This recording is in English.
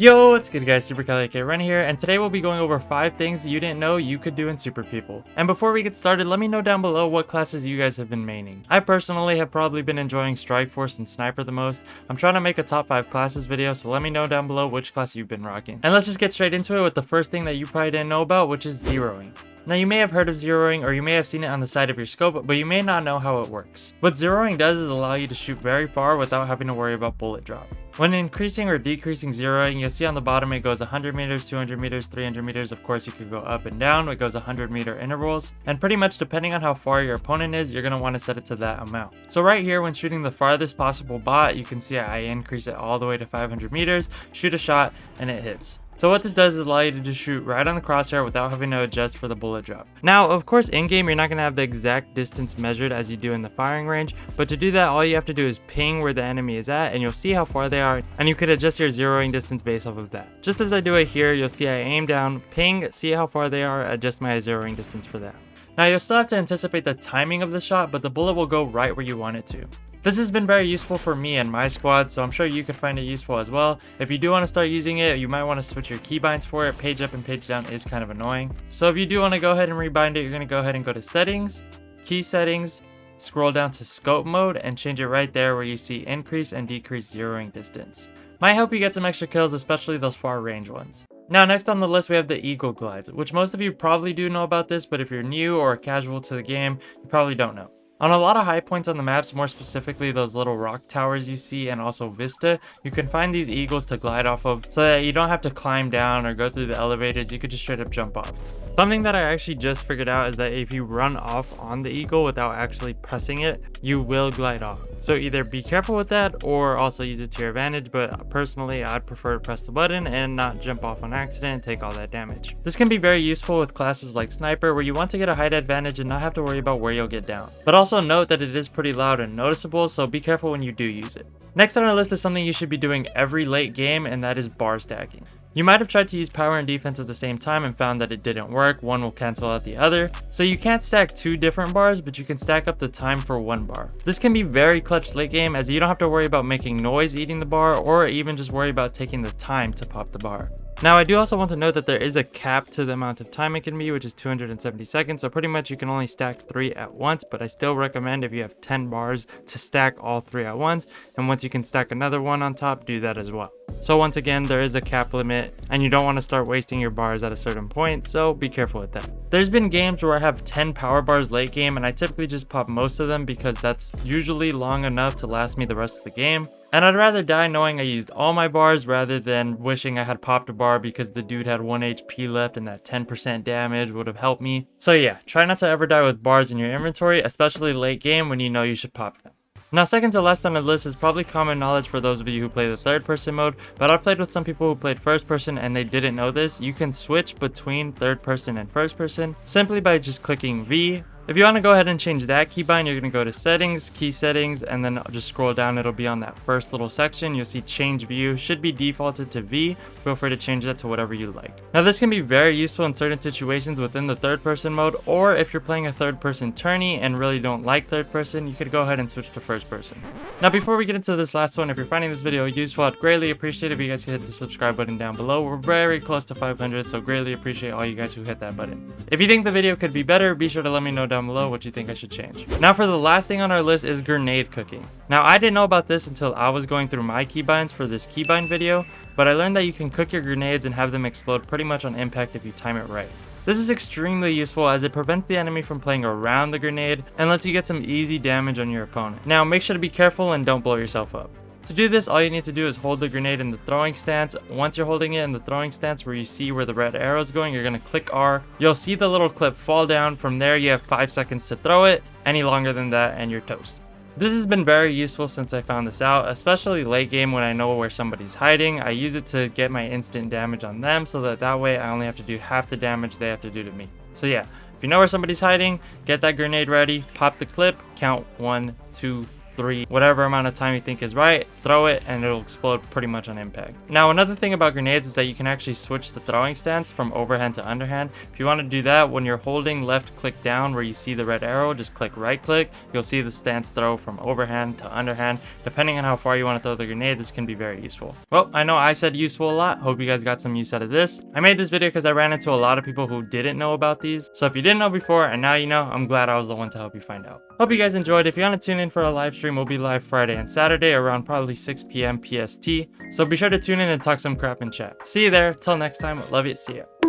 Yo, what's good guys, Super Kelly aka Ren here, and today we'll be going over 5 things you didn't know you could do in Super People. And before we get started, let me know down below what classes you guys have been maining. I personally have probably been enjoying Strike Force and Sniper the most. I'm trying to make a top 5 classes video, so let me know down below which class you've been rocking. And let's just get straight into it with the first thing that you probably didn't know about, which is zeroing. Now you may have heard of zeroing, or you may have seen it on the side of your scope, but you may not know how it works. What zeroing does is allow you to shoot very far without having to worry about bullet drop. When increasing or decreasing zeroing, you'll see on the bottom it goes 100 meters, 200 meters, 300 meters. Of course, you could go up and down. It goes 100-meter intervals. And pretty much depending on how far your opponent is, you're going to want to set it to that amount. So right here, when shooting the farthest possible bot, you can see I increase it all the way to 500 meters, shoot a shot, and it hits. So what this does is allow you to just shoot right on the crosshair without having to adjust for the bullet drop. Now, of course, in-game, you're not going to have the exact distance measured as you do in the firing range, but to do that, all you have to do is ping where the enemy is at, and you'll see how far they are, and you could adjust your zeroing distance based off of that. Just as I do it here, you'll see I aim down, ping, see how far they are, adjust my zeroing distance for that. Now, you'll still have to anticipate the timing of the shot, but the bullet will go right where you want it to. This has been very useful for me and my squad, so I'm sure you could find it useful as well. If you do want to start using it, you might want to switch your keybinds for it. Page up and page down is kind of annoying. So if you do want to go ahead and rebind it, you're going to go ahead and go to settings, key settings, scroll down to scope mode, and change it right there where you see increase and decrease zeroing distance. Might help you get some extra kills, especially those far range ones. Now next on the list we have the eagle glides, which most of you probably do know about this, but if you're new or casual to the game, you probably don't know. On a lot of high points on the maps, more specifically those little rock towers you see and also Vista, you can find these eagles to glide off of so that you don't have to climb down or go through the elevators, you could just straight up jump off. Something that I actually just figured out is that if you run off on the eagle without actually pressing it, you will glide off. So either be careful with that or also use it to your advantage, but personally I'd prefer to press the button and not jump off on accident and take all that damage. This can be very useful with classes like Sniper where you want to get a height advantage and not have to worry about where you'll get down. But also note that it is pretty loud and noticeable, so be careful when you do use it. Next on our list is something you should be doing every late game, and that is bar stacking. You might have tried to use power and defense at the same time and found that it didn't work. One will cancel out the other. So you can't stack 2 different bars, but you can stack up the time for 1 bar. This can be very clutch late game as you don't have to worry about making noise eating the bar or even just worry about taking the time to pop the bar. Now I do also want to note that there is a cap to the amount of time it can be, which is 270 seconds, so pretty much you can only stack 3 at once, but I still recommend if you have 10 bars to stack all 3 at once, and once you can stack another one on top, do that as well. So once again, there is a cap limit, and you don't want to start wasting your bars at a certain point, so be careful with that. There's been games where I have 10 power bars late game, and I typically just pop most of them because that's usually long enough to last me the rest of the game. And I'd rather die knowing I used all my bars rather than wishing I had popped a bar because the dude had 1 HP left and that 10% damage would have helped me. So yeah, try not to ever die with bars in your inventory, especially late game when you know you should pop them. Now second to last on the list is probably common knowledge for those of you who play the third person mode, but I've played with some people who played first person and they didn't know this. You can switch between third person and first person simply by just clicking V. If you want to go ahead and change that keybind, you're going to go to settings, key settings, and then just scroll down. It'll be on that first little section. You'll see change view, should be defaulted to V. Feel free to change that to whatever you like. Now this can be very useful in certain situations within the third person mode, or if you're playing a third person tourney and really don't like third person, you could go ahead and switch to first person. Now before we get into this last one, if you're finding this video useful, I'd greatly appreciate if you guys could hit the subscribe button down below. We're very close to 500, so greatly appreciate all you guys who hit that button. If you think the video could be better, be sure to let me know down below what you think I should change. Now for the last thing on our list is grenade cooking. Now I didn't know about this until I was going through my keybinds for this keybind video, but I learned that you can cook your grenades and have them explode pretty much on impact if you time it right. This is extremely useful as it prevents the enemy from playing around the grenade and lets you get some easy damage on your opponent. Now make sure to be careful and don't blow yourself up. To do this, all you need to do is hold the grenade in the throwing stance. Once you're holding it in the throwing stance where you see where the red arrow is going, you're going to click R. You'll see the little clip fall down. From there, you have 5 seconds to throw it. Any longer than that and you're toast. This has been very useful since I found this out, especially late game when I know where somebody's hiding. I use it to get my instant damage on them so that way I only have to do half the damage they have to do to me. So yeah, if you know where somebody's hiding, get that grenade ready, pop the clip, count 1, 2, 3, whatever amount of time you think is right, throw it, and it'll explode pretty much on impact. Now, another thing about grenades is that you can actually switch the throwing stance from overhand to underhand. If you want to do that, when you're holding left click down where you see the red arrow, just click right click. You'll see the stance throw from overhand to underhand. Depending on how far you want to throw the grenade, this can be very useful. Well, I know I said useful a lot. Hope you guys got some use out of this. I made this video because I ran into a lot of people who didn't know about these. So if you didn't know before and now you know, I'm glad I was the one to help you find out. Hope you guys enjoyed. If you want to tune in for a live stream, we'll be live Friday and Saturday around probably 6 p.m. PST. So be sure to tune in and talk some crap in chat. See you there. Till next time. Love you. See ya.